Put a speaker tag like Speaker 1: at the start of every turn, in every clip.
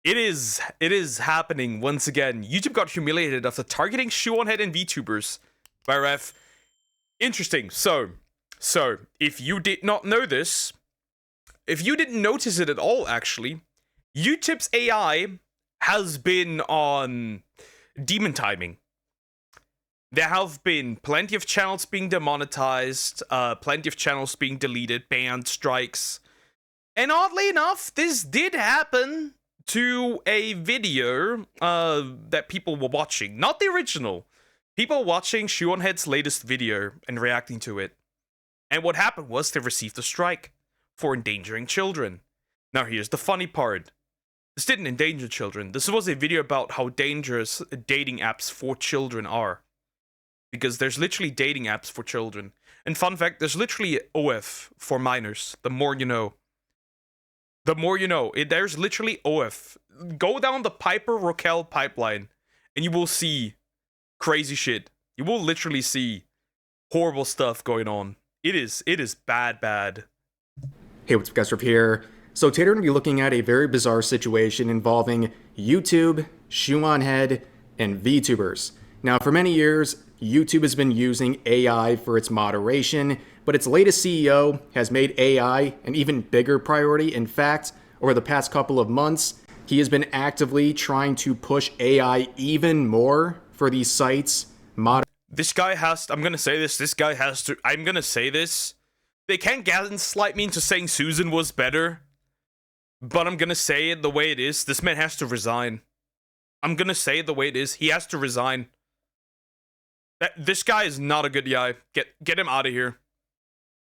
Speaker 1: It is happening once again. YouTube got humiliated after targeting shoe-on-head and VTubers by ref. Interesting. So if you did not know this, if you didn't notice it at all, actually, YouTube's AI has been on demon timing. There have been plenty of channels being demonetized, plenty of channels being deleted, banned, strikes. And oddly enough, this did happen to a video that people were watching. Not the original. People watching Shoe-on-Head's latest video and reacting to it. And what happened was they received a strike for endangering children. Now here's the funny part. This didn't endanger children. This was a video about how dangerous dating apps for children are. Because there's literally dating apps for children. And fun fact, there's literally OF for minors. The more you know. The more you know. There's literally OF. Go down the Piper Roquel pipeline and you will see crazy shit. You will literally see horrible stuff going on. It is bad.
Speaker 2: Hey, what's up guys, Riff here. So today we're going to be looking at a very bizarre situation involving YouTube, Shoe-on-Head, and VTubers. Now, for many years, YouTube has been using AI for its moderation, but its latest CEO has made AI an even bigger priority. In fact, over the past couple of months, he has been actively trying to push AI even more for these sites.
Speaker 1: This guy has to, I'm gonna say this, they can't gaslight me into saying Susan was better, but I'm gonna say it the way it is. This man has to resign. I'm gonna say it the way it is. He has to resign. This guy is not a good guy. Get him out of here.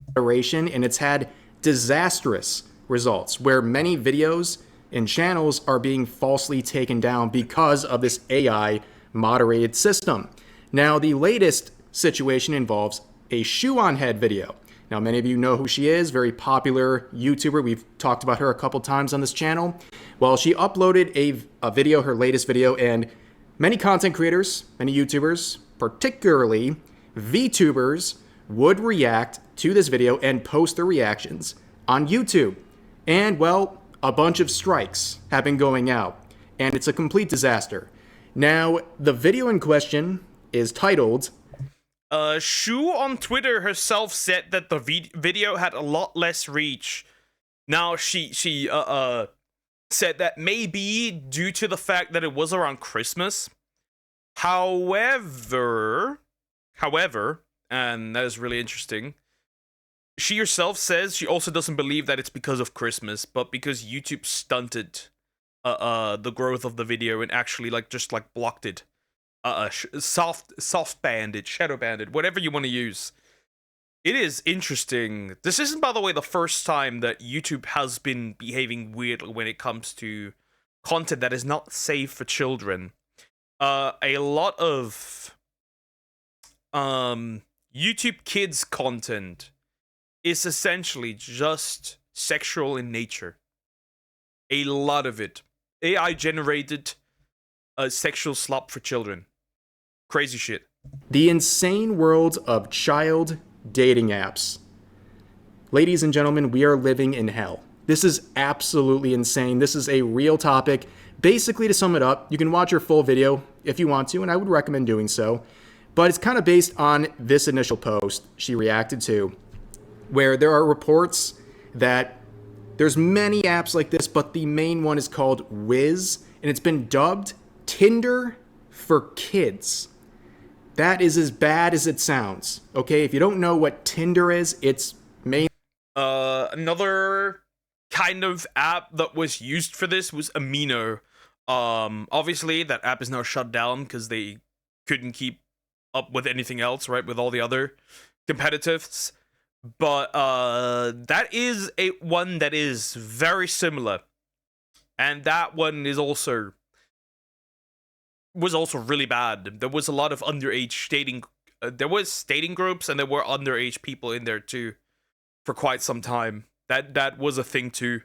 Speaker 2: Moderation, and it's had disastrous results where many videos and channels are being falsely taken down because of this AI moderated system. Now, the latest situation involves a Shoe-on-Head video. Now, many of you know who she is, very popular YouTuber. We've talked about her a couple times on this channel. Well, she uploaded a video, her latest video, and many content creators, many YouTubers, particularly VTubers, would react to this video and post their reactions on YouTube. And, well, a bunch of strikes have been going out, and it's a complete disaster. Now, the video in question is titled...
Speaker 1: Shu on Twitter herself said that the video had a lot less reach. Now, she said that maybe due to the fact that it was around Christmas. However, and that is really interesting, she herself says she also doesn't believe that it's because of Christmas, but because YouTube stunted the growth of the video and actually just blocked it. Soft banded, shadow banded, whatever you want to use. It is interesting. This isn't, by the way, the first time that YouTube has been behaving weirdly when it comes to content that is not safe for children. A lot of YouTube Kids content is essentially just sexual in nature. A lot of it. AI generated sexual slop for children. Crazy shit.
Speaker 2: The insane world of child dating apps. Ladies and gentlemen, we are living in hell. This is absolutely insane. This is a real topic. Basically, to sum it up, you can watch her full video if you want to, and I would recommend doing so. But it's kind of based on this initial post she reacted to, where there are reports that there's many apps like this, but the main one is called Wiz, and it's been dubbed Tinder for Kids. That is as bad as it sounds. Okay, if you don't know what Tinder is, it's
Speaker 1: another kind of app that was used for this was Amino. Obviously that app is now shut down because they couldn't keep up with anything else, right? With all the other competitives. But that is one that is very similar. And that one is was also really bad. There was a lot of underage dating. There was dating groups, and there were underage people in there too, for quite some time. That was a thing too.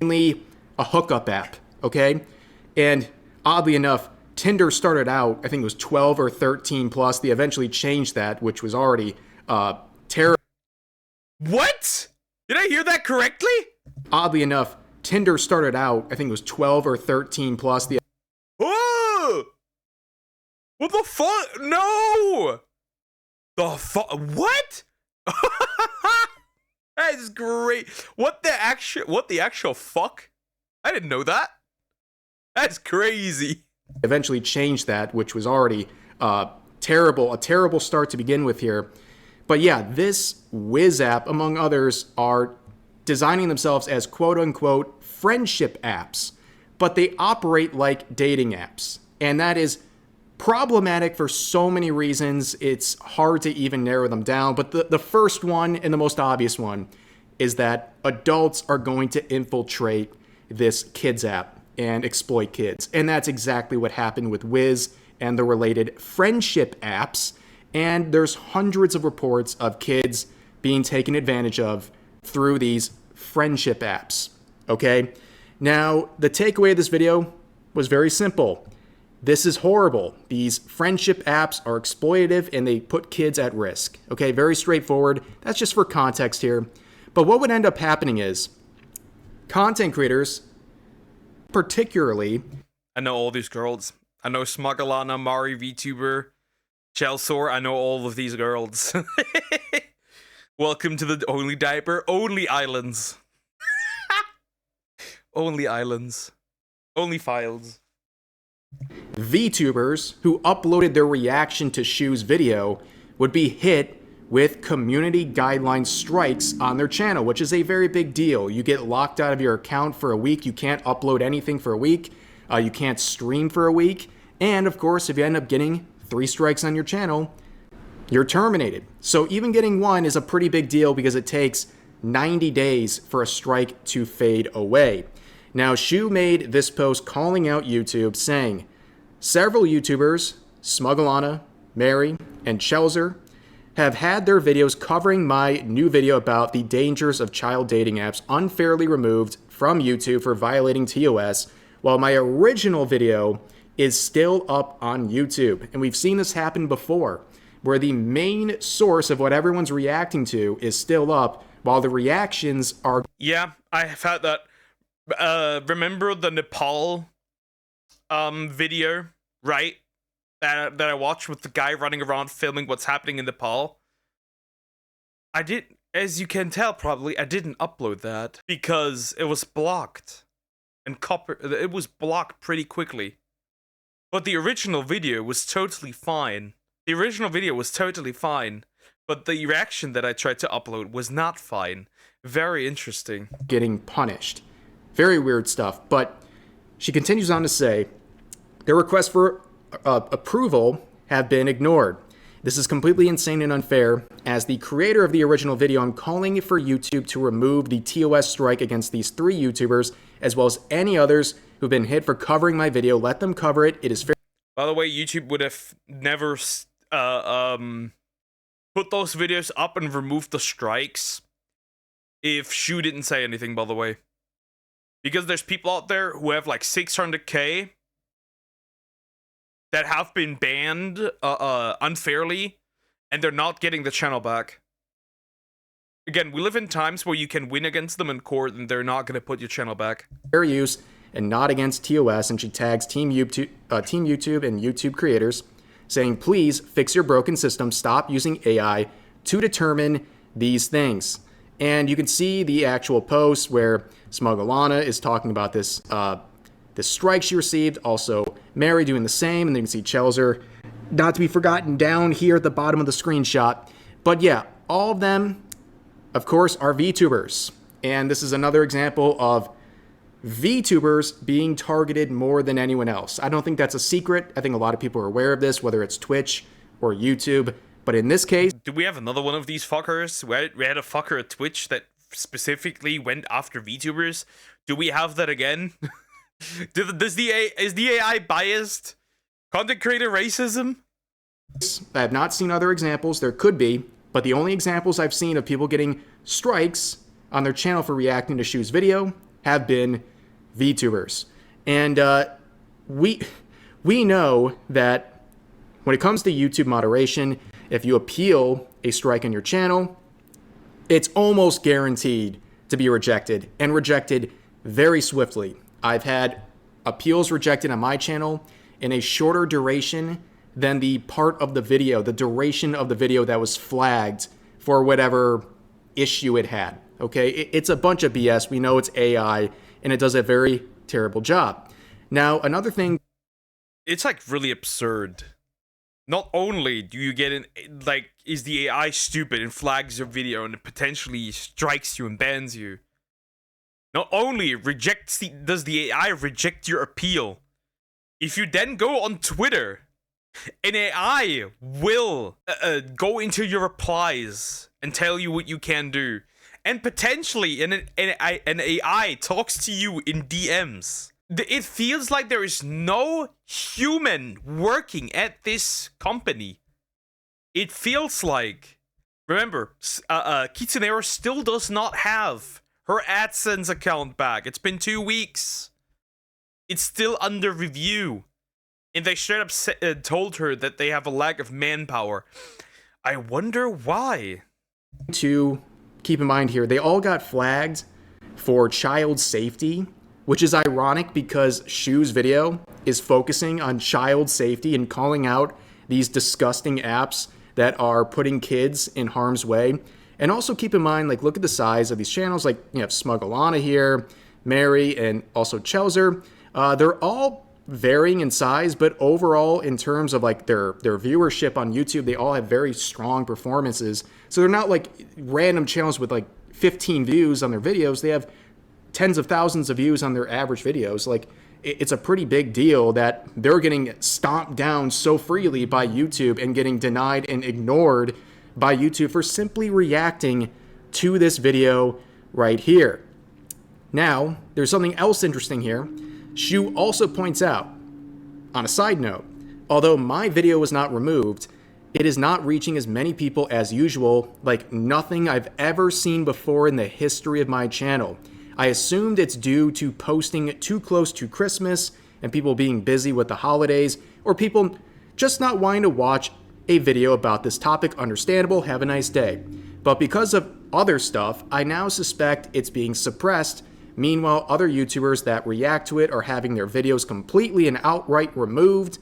Speaker 2: Mainly a hookup app, okay? And oddly enough, Tinder started out, I think it was 12 or 13 plus. They eventually changed that, which was already terrible.
Speaker 1: What? Did I hear that correctly?
Speaker 2: Oddly enough, Tinder started out, I think it was 12 or 13 plus.
Speaker 1: Oh! What the fuck? No! The fuck? What? That is great. What the actual fuck? I didn't know that. That's crazy.
Speaker 2: Eventually changed that, which was already a terrible start to begin with here. But yeah, this Wiz app, among others, are designing themselves as quote-unquote friendship apps, but they operate like dating apps. And that is problematic for so many reasons, it's hard to even narrow them down. But the first one, and the most obvious one, is that adults are going to infiltrate this kids app and exploit kids. And that's exactly what happened with Wiz and the related friendship apps. And there's hundreds of reports of kids being taken advantage of through these friendship apps, okay? Now, the takeaway of this video was very simple. This is horrible. These friendship apps are exploitative and they put kids at risk, okay? Very straightforward. That's just for context here. But what would end up happening is content creators, particularly...
Speaker 1: I know all these girls. I know Smuggleana, Mari, VTuber, Chelsor. I know all of these girls. Welcome to the Only Diaper, Only Islands. Only Islands. Only Files.
Speaker 2: VTubers who uploaded their reaction to Shu's video would be hit with community guideline strikes on their channel, which is a very big deal. You get locked out of your account for a week. You can't upload anything for a week. You can't stream for a week. And of course, if you end up getting 3 strikes on your channel, you're terminated. So even getting 1 is a pretty big deal because it takes 90 days for a strike to fade away. Now, Shu made this post calling out YouTube, saying, several YouTubers, Smuggleana, Mary, and Chelser, have had their videos covering my new video about the dangers of child dating apps unfairly removed from YouTube for violating TOS, while my original video is still up on YouTube. And we've seen this happen before, where the main source of what everyone's reacting to is still up, while the reactions are...
Speaker 1: Yeah, I have had that. Remember the Nepal video, right? That I watched with the guy running around filming what's happening in Nepal. I did, as you can tell probably, I didn't upload that because it was blocked. And it was blocked pretty quickly. But the original video was totally fine. The original video was totally fine. But the reaction that I tried to upload was not fine. Very interesting.
Speaker 2: Getting punished. Very weird stuff. But she continues on to say, their requests for approval have been ignored. This is completely insane and unfair. As the creator of the original video, I'm calling for YouTube to remove the TOS strike against these 3 YouTubers, as well as any others who've been hit for covering my video. Let them cover it. It is fair.
Speaker 1: By the way, YouTube would have never put those videos up and removed the strikes if Shu didn't say anything, by the way. Because there's people out there who have like 600k that have been banned unfairly, and they're not getting the channel back. Again, we live in times where you can win against them in court, and they're not going to put your channel back.
Speaker 2: Fair use and not against TOS, and she tags Team YouTube and YouTube creators, saying, please fix your broken system, stop using AI to determine these things. And you can see the actual post where Smuggleana is talking about this the strike she received, also Mary doing the same, and then you can see Chelser, not to be forgotten, down here at the bottom of the screenshot. But yeah, all of them, of course, are VTubers. And this is another example of VTubers being targeted more than anyone else. I don't think that's a secret. I think a lot of people are aware of this, whether it's Twitch or YouTube. But in this case...
Speaker 1: Do we have another one of these fuckers? We had a fucker at Twitch that specifically went after VTubers. Do we have that again? Is the AI biased? Content creator racism?
Speaker 2: I have not seen other examples. There could be, but the only examples I've seen of people getting strikes on their channel for reacting to Shu's video have been VTubers. And we know that when it comes to YouTube moderation, if you appeal a strike on your channel, it's almost guaranteed to be rejected, and rejected very swiftly. I've had appeals rejected on my channel in a shorter duration than the part of the video, the duration of the video that was flagged for whatever issue it had. Okay, it's a bunch of BS. We know it's AI, and it does a very terrible job. Now, another thing,
Speaker 1: it's like really absurd. Not only do you get is the AI stupid and flags your video and it potentially strikes you and bans you. Not only does the AI reject your appeal, if you then go on Twitter, an AI will go into your replies and tell you what you can do. And potentially an AI talks to you in DMs. It feels like there is no human working at this company. It feels like, remember, Kitsunero still does not have her AdSense account back. It's been 2 weeks. It's still under review. And they straight up told her that they have a lack of manpower. I wonder why.
Speaker 2: To keep in mind here, they all got flagged for child safety, which is ironic because Shu's video is focusing on child safety and calling out these disgusting apps that are putting kids in harm's way. And also keep in mind, like, look at the size of these channels. Like, you have Smugglana here, Mary, and also Chelser. They're all varying in size, but overall, in terms of like their viewership on YouTube, they all have very strong performances. So they're not like random channels with like 15 views on their videos. They have tens of thousands of views on their average videos. Like, it's a pretty big deal that they're getting stomped down so freely by YouTube and getting denied and ignored by YouTube for simply reacting to this video right here. Now, there's something else interesting here. Shu also points out, on a side note, although my video was not removed, it is not reaching as many people as usual, like nothing I've ever seen before in the history of my channel. I assumed it's due to posting too close to Christmas and people being busy with the holidays, or people just not wanting to watch a video about this topic. Understandable, have a nice day. But because of other stuff, I now suspect it's being suppressed. Meanwhile, other YouTubers that react to it are having their videos completely and outright removed.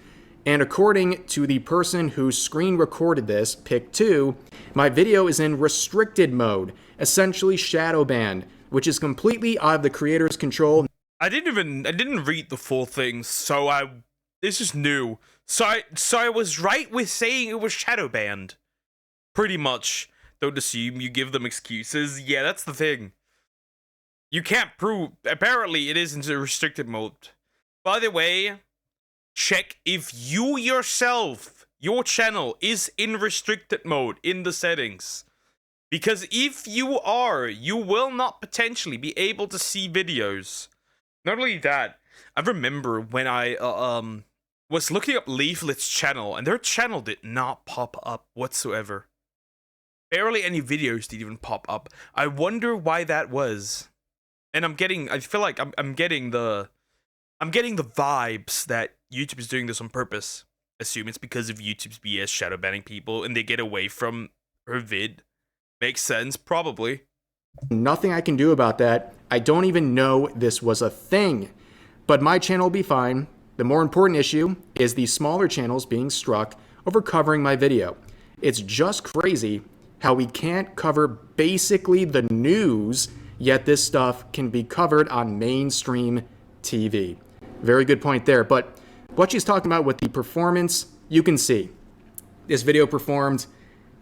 Speaker 2: And according to the person who screen recorded this, Pick2, my video is in restricted mode, essentially shadow banned, which is completely out of the creator's control.
Speaker 1: I didn't read the full thing, so this is new. So I was right with saying it was shadow banned. Pretty much. Don't assume you give them excuses. Yeah, that's the thing. You can't prove. Apparently, it is in restricted mode. By the way, check if you yourself, your channel, is in restricted mode in the settings. Because if you are, you will not potentially be able to see videos. Not only that, I remember when I was looking up Leaflet's channel, and their channel did not pop up whatsoever. Barely any videos did even pop up. I wonder why that was. And I feel like I'm getting the vibes that YouTube is doing this on purpose. Assume it's because of YouTube's BS shadow banning people and they get away from her vid. Makes sense, probably.
Speaker 2: Nothing I can do about that. I don't even know this was a thing. But my channel will be fine. The more important issue is the smaller channels being struck over covering my video. It's just crazy how we can't cover basically the news, yet this stuff can be covered on mainstream TV. Very good point there. But what she's talking about with the performance, you can see. This video performed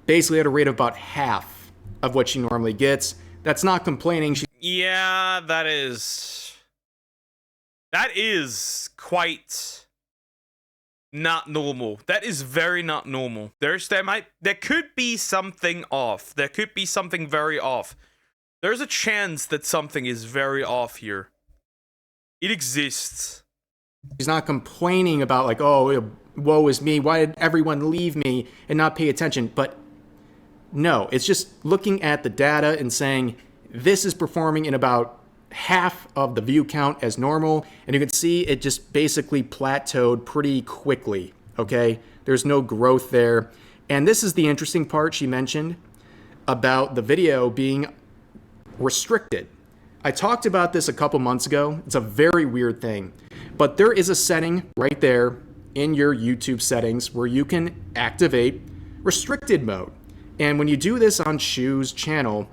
Speaker 2: basically at a rate of about half of what she normally gets. That's not complaining.
Speaker 1: Yeah, that is quite not normal. That is very not normal. There could be something off. There could be something very off. There's a chance that something is very off here. It exists.
Speaker 2: She's not complaining about like, oh, woe is me. Why did everyone leave me and not pay attention? But no, it's just looking at the data and saying this is performing in about half of the view count as normal. And you can see it just basically plateaued pretty quickly, okay? There's no growth there. And this is the interesting part she mentioned about the video being restricted. I talked about this a couple months ago. It's a very weird thing, but there is a setting right there in your YouTube settings where you can activate restricted mode. And when you do this on Shu's channel,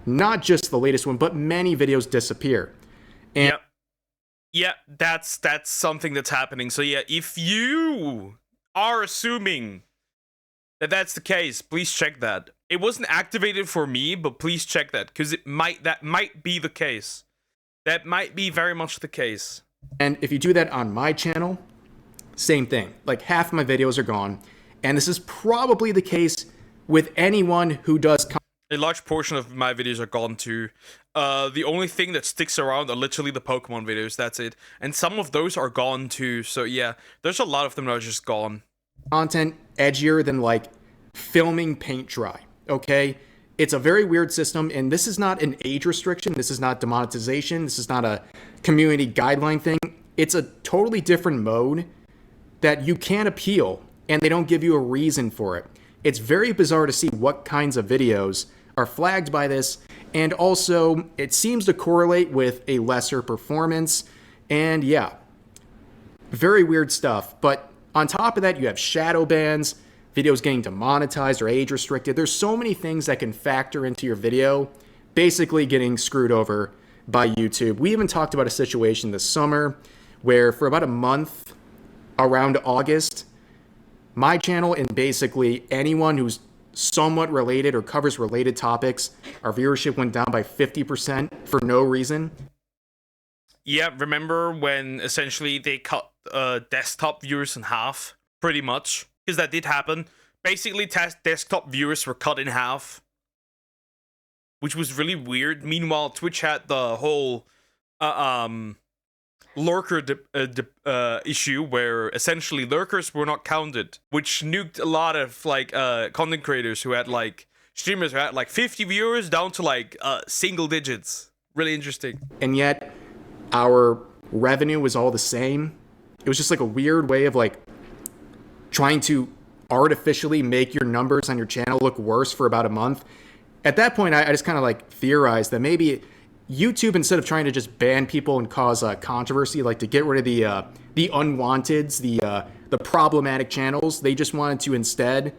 Speaker 2: not just the latest one, but many videos disappear. And
Speaker 1: Yep. Yeah, that's something that's happening. So yeah, if you are assuming that that's the case, please check that. It wasn't activated for me, but please check that, because that might be the case. That might be very much the case.
Speaker 2: And if you do that on my channel, same thing. Like half my videos are gone. And this is probably the case with anyone who does
Speaker 1: A large portion of my videos are gone too. The only thing that sticks around are literally the Pokemon videos, that's it. And some of those are gone too, so yeah, there's a lot of them that are just gone.
Speaker 2: content edgier than like filming paint dry, okay? It's a very weird system, and this is not an age restriction. This is not demonetization. This is not a community guideline thing. It's a totally different mode that you can't appeal, and they don't give you a reason for it. It's very bizarre to see what kinds of videos are flagged by this, and also it seems to correlate with a lesser performance, and yeah, very weird stuff. But on top of that, you have shadow bans, videos getting demonetized or age restricted. There's so many things that can factor into your video basically getting screwed over by YouTube. We even talked about a situation this summer where for about a month around August, my channel and basically anyone who's somewhat related or covers related topics, our viewership went down by 50% for no reason.
Speaker 1: Yeah, remember when essentially they cut desktop viewers in half, pretty much? Because that did happen. Basically, desktop viewers were cut in half, which was really weird. Meanwhile, Twitch had the whole lurker issue where essentially lurkers were not counted, which nuked a lot of like content creators who had like streamers who had like 50 viewers down to like single digits. Really interesting.
Speaker 2: And yet our revenue was all the same. It was just like a weird way of like trying to artificially make your numbers on your channel look worse for about a month. At that point, I just kind of like theorized that maybe YouTube, instead of trying to just ban people and cause controversy, like to get rid of the unwanteds, the problematic channels, they just wanted to instead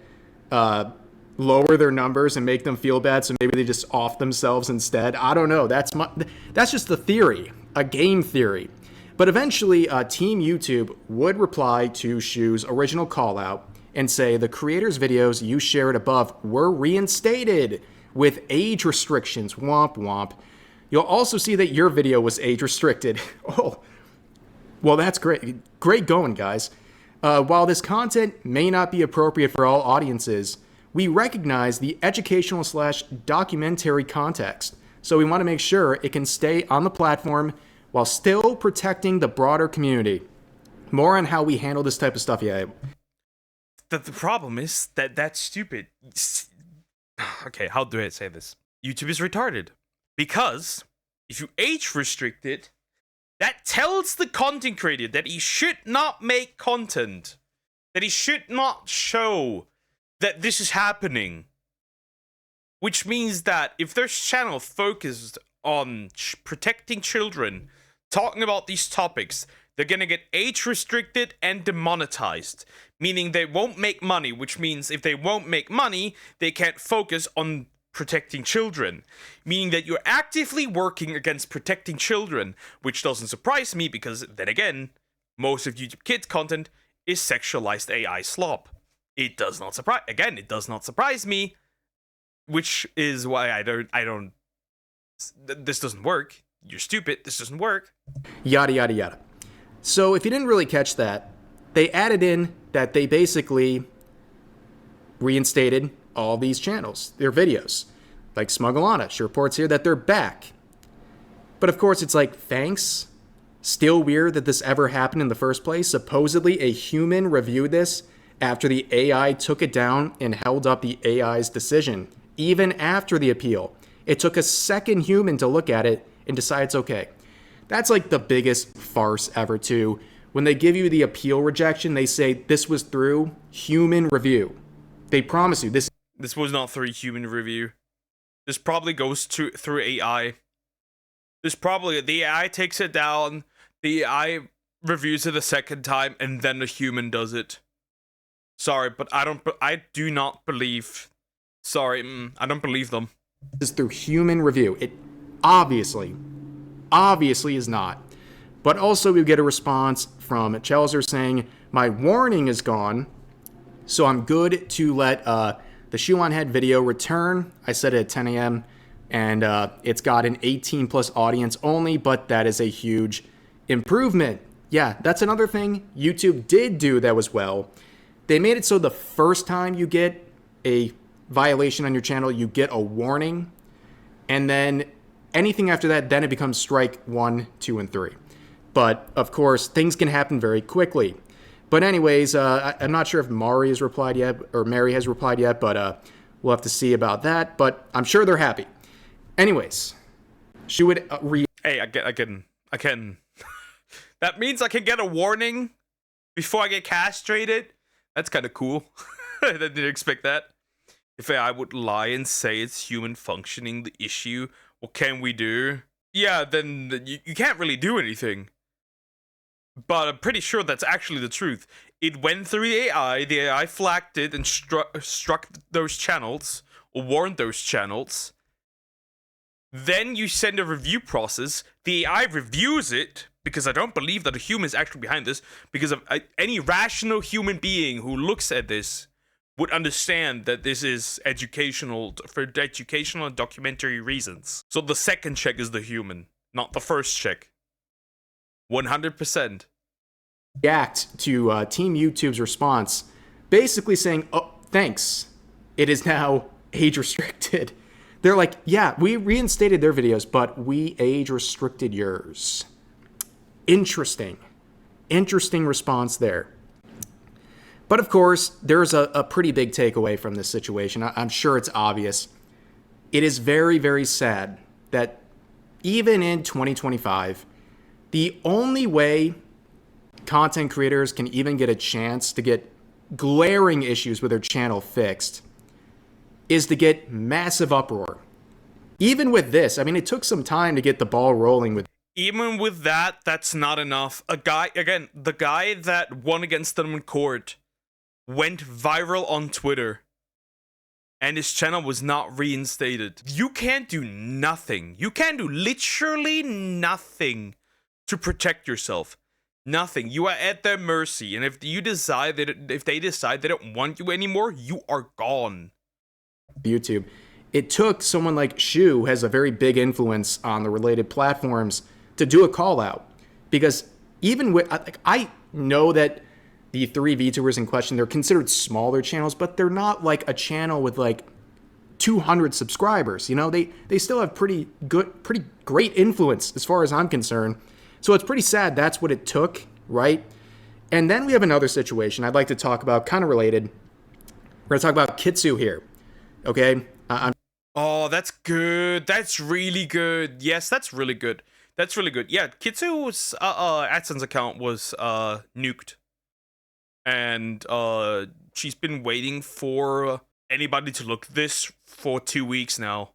Speaker 2: lower their numbers and make them feel bad. So maybe they just off themselves instead. I don't know. That's just the theory, a game theory. But eventually, Team YouTube would reply to Shu's original call out and say the creator's videos you shared above were reinstated with age restrictions. Womp womp. You'll also see that your video was age restricted. Oh, well, that's great. Great going, guys. While this content may not be appropriate for all audiences, we recognize the educational/documentary context. So we want to make sure it can stay on the platform while still protecting the broader community. More on how we handle this type of stuff, yeah.
Speaker 1: The problem is that that's stupid. Okay, how do I say this? YouTube is retarded. Because if you age restrict it, that tells the content creator that he should not make content. That he should not show that this is happening. Which means that if their channel focused on protecting children, talking about these topics, they're gonna get age restricted and demonetized, meaning they won't make money, which means if they won't make money, they can't focus on protecting children, meaning that you're actively working against protecting children, which doesn't surprise me because then again, most of YouTube Kids content is sexualized AI slop. It does not surprise me, which is why I don't this doesn't work. You're stupid. This doesn't work.
Speaker 2: Yada, yada, yada. So if you didn't really catch that, they added in that they basically reinstated all these channels, their videos. Like Smugglana, she reports here that they're back. But of course, it's like, thanks? Still weird that this ever happened in the first place. Supposedly, a human reviewed this after the AI took it down and held up the AI's decision. Even after the appeal, it took a second human to look at it and decide it's okay. That's like the biggest farce ever too. When they give you the appeal rejection, they say this was through human review. They promise you this
Speaker 1: was not through human review. This probably goes through AI. There's probably the AI takes it down, the AI reviews it a second time, and then the human does it. Sorry, but I do not believe. Sorry, I don't believe them.
Speaker 2: Is through human review. It obviously is not. But also we get a response from Chelser saying, my warning is gone, so I'm good to let the Shoe on Head video return. I said it at 10 a.m. and it's got an 18 plus audience only, but that is a huge improvement. Yeah, that's another thing YouTube did do that was well. They made it so the first time you get a violation on your channel, you get a warning. And then anything after that, then it becomes strike 1, 2, and 3. But of course, things can happen very quickly. But anyways, I'm not sure if Mari has replied yet, or Mary has replied yet, but we'll have to see about that. But I'm sure they're happy. Anyways, she would
Speaker 1: Hey, I can. That means I can get a warning before I get castrated. That's kind of cool. I didn't expect that. If I would lie and say it's human functioning the issue, what can we do? Yeah, then you can't really do anything. But I'm pretty sure that's actually the truth. It went through the AI flagged it and struck those channels, or warned those channels. Then you send a review process, the AI reviews it, because I don't believe that a human is actually behind this, because of any rational human being who looks at this would understand that this is for educational and documentary reasons. So the second check is the human, not the first check. 100%.
Speaker 2: React to Team YouTube's response, basically saying, oh, thanks. It is now age restricted. They're like, yeah, we reinstated their videos, but we age restricted yours. Interesting response there. But of course, there's a pretty big takeaway from this situation. I'm sure it's obvious. It is very, very sad that even in 2025, the only way content creators can even get a chance to get glaring issues with their channel fixed is to get massive uproar. Even with this, I mean, it took some time to get the ball rolling with.
Speaker 1: Even with that, that's not enough. The guy that won against them in court went viral on Twitter, and his channel was not reinstated. You can't do nothing. You can do literally nothing to protect yourself. Nothing. You are at their mercy, and if they decide they don't want you anymore, you are gone.
Speaker 2: YouTube. It took someone like Shu, who has a very big influence on the related platforms, to do a call out, because even with, I know that the 3 VTubers in question, they're considered smaller channels, but they're not like a channel with like 200 subscribers. You know, they still have pretty great influence as far as I'm concerned. So it's pretty sad that's what it took, right? And then we have another situation I'd like to talk about, kind of related. We're going to talk about Kitsu here, okay?
Speaker 1: Oh, that's good. That's really good. Yes, that's really good. That's really good. Yeah, Kitsu's AdSense account was nuked. And she's been waiting for anybody to look at this for 2 weeks now.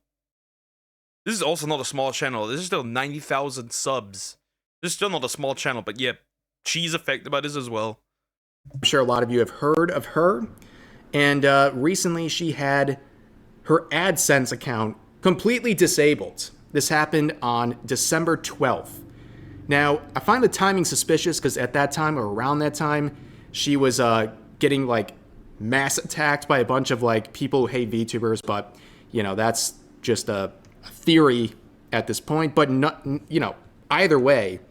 Speaker 1: This is also not a small channel. This is still 90,000 subs. This is still not a small channel, but yeah, she's affected by this as well.
Speaker 2: I'm sure a lot of you have heard of her. And recently she had her AdSense account completely disabled. This happened on December 12th. Now, I find the timing suspicious because at that time, or around that time, she was getting like mass attacked by a bunch of like people who hate VTubers, but you know, that's just a theory at this point. But not, you know, either way,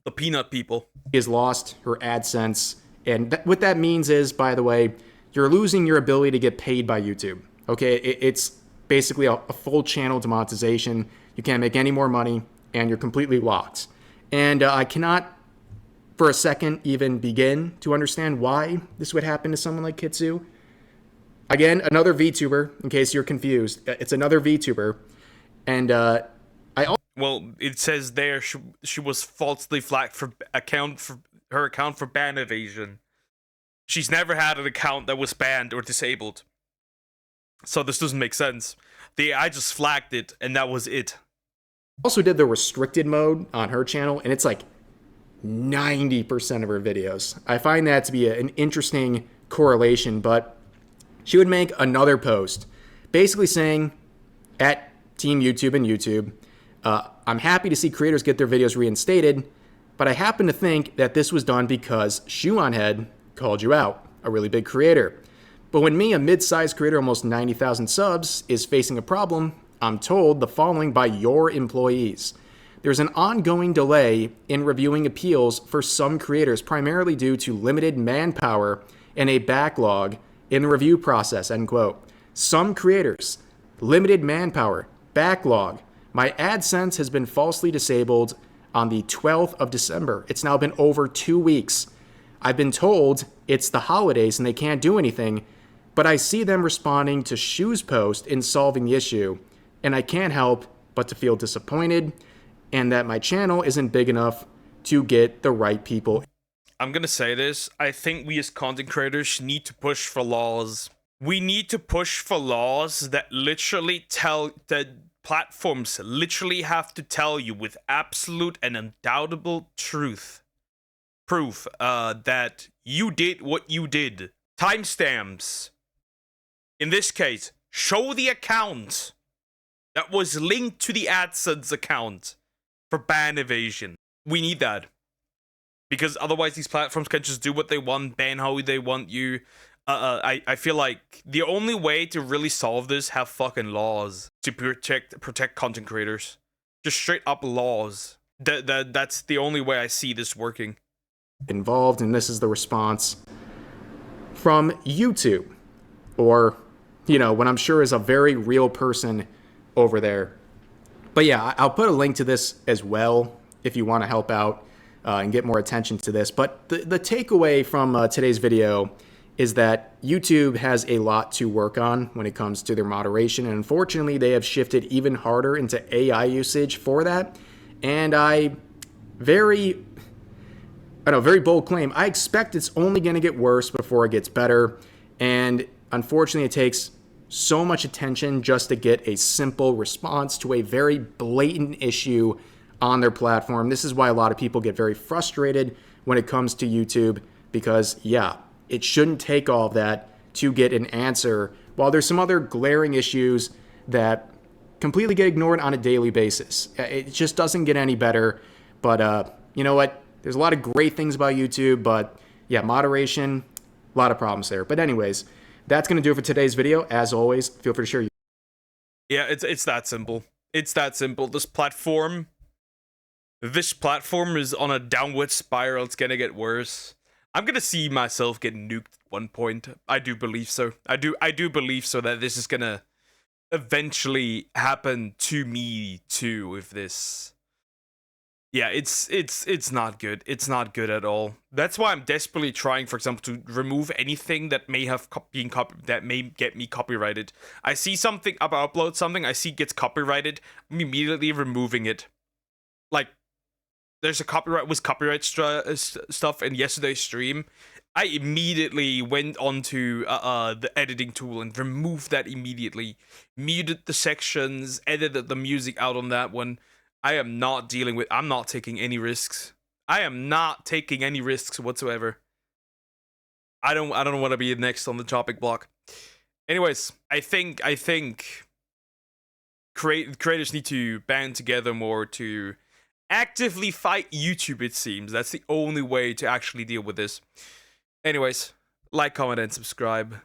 Speaker 1: the peanut people
Speaker 2: has lost her AdSense, and what that means is, by the way, you're losing your ability to get paid by YouTube. Okay, it's basically a full channel demonetization. You can't make any more money, and you're completely locked. And I cannot, for a second, even begin to understand why this would happen to someone like Kitsu. Again, another VTuber, in case you're confused. It's another VTuber. And
Speaker 1: well, it says there she was falsely flagged for her account for ban evasion. She's never had an account that was banned or disabled. So this doesn't make sense. I just flagged it, and that was it.
Speaker 2: Also did the restricted mode on her channel, and it's like 90% of her videos. I find that to be an interesting correlation, but she would make another post basically saying, at Team YouTube and YouTube, I'm happy to see creators get their videos reinstated, but I happen to think that this was done because Shoe-on-Head called you out, a really big creator. But when me, a mid-sized creator, almost 90,000 subs, is facing a problem, I'm told the following by your employees. There's an ongoing delay in reviewing appeals for some creators, primarily due to limited manpower and a backlog in the review process, end quote. Some creators, limited manpower, backlog. My AdSense has been falsely disabled on the 12th of December. It's now been over 2 weeks. I've been told it's the holidays and they can't do anything, but I see them responding to Shoe's post in solving the issue, and I can't help but to feel disappointed and that my channel isn't big enough to get the right people.
Speaker 1: I'm gonna say this. I think we as content creators need to push for laws. We need to push for laws that literally tell that platforms literally have to tell you with absolute and undoubtable proof that you did what you did. Timestamps. In this case, show the account that was linked to the AdSense account for ban evasion. We need that. Because otherwise these platforms can just do what they want, ban how they want you. I feel like the only way to really solve this have fucking laws to protect content creators. Just straight up laws. That's the only way I see this working.
Speaker 2: Involved, and this is the response from YouTube, or what I'm sure is a very real person over there. But yeah, I'll put a link to this as well if you want to help out and get more attention to this. But the takeaway from today's video is that YouTube has a lot to work on when it comes to their moderation, and unfortunately they have shifted even harder into AI usage for that. And very bold claim. I expect it's only going to get worse before it gets better. And unfortunately, it takes so much attention just to get a simple response to a very blatant issue on their platform. This is why a lot of people get very frustrated when it comes to YouTube, because yeah, it shouldn't take all of that to get an answer, while there's some other glaring issues that completely get ignored on a daily basis. It just doesn't get any better. But you know what? There's a lot of great things about YouTube, but yeah, moderation, a lot of problems there. But anyways, that's going to do it for today's video. As always, feel free to share.
Speaker 1: Yeah, it's that simple. It's that simple. This platform is on a downward spiral. It's going to get worse. I'm going to see myself get nuked at one point. I do believe so. I do believe so that this is going to eventually happen to me too with this. Yeah, it's not good. It's not good at all. That's why I'm desperately trying, for example, to remove anything that may have that may get me copyrighted. I see something, I upload something, I see gets copyrighted, I'm immediately removing it. Like, there's a copyright stuff in yesterday's stream. I immediately went onto the editing tool and removed that immediately. Muted the sections, edited the music out on that one. I'm not taking any risks. I am not taking any risks whatsoever. I don't want to be next on the topic block. Anyways, I think creators need to band together more to actively fight YouTube, it seems. That's the only way to actually deal with this. Anyways, like, comment, and subscribe.